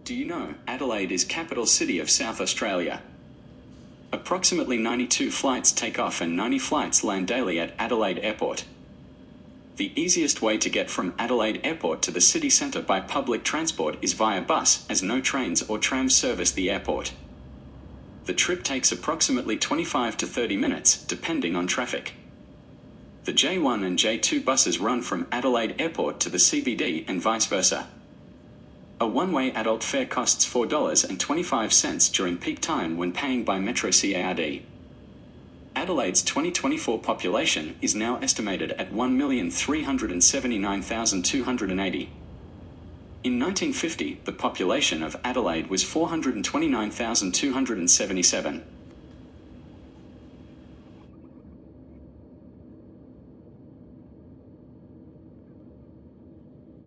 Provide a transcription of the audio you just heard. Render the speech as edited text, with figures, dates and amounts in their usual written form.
Do you know Adelaide is capital city of South Australia? Approximately 92 flights take off and 90 flights land daily at Adelaide Airport. The easiest way to get from Adelaide Airport to the city centre by public transport is via bus, as no trains or trams service the airport. The trip takes approximately 25 to 30 minutes, depending on traffic. The J1 and J2 buses run from Adelaide Airport to the CBD and vice versa. A one-way adult fare costs $4.25 during peak time when paying by Metro CARD. Adelaide's 2024 population is now estimated at 1,379,280. In 1950, the population of Adelaide was 429,277.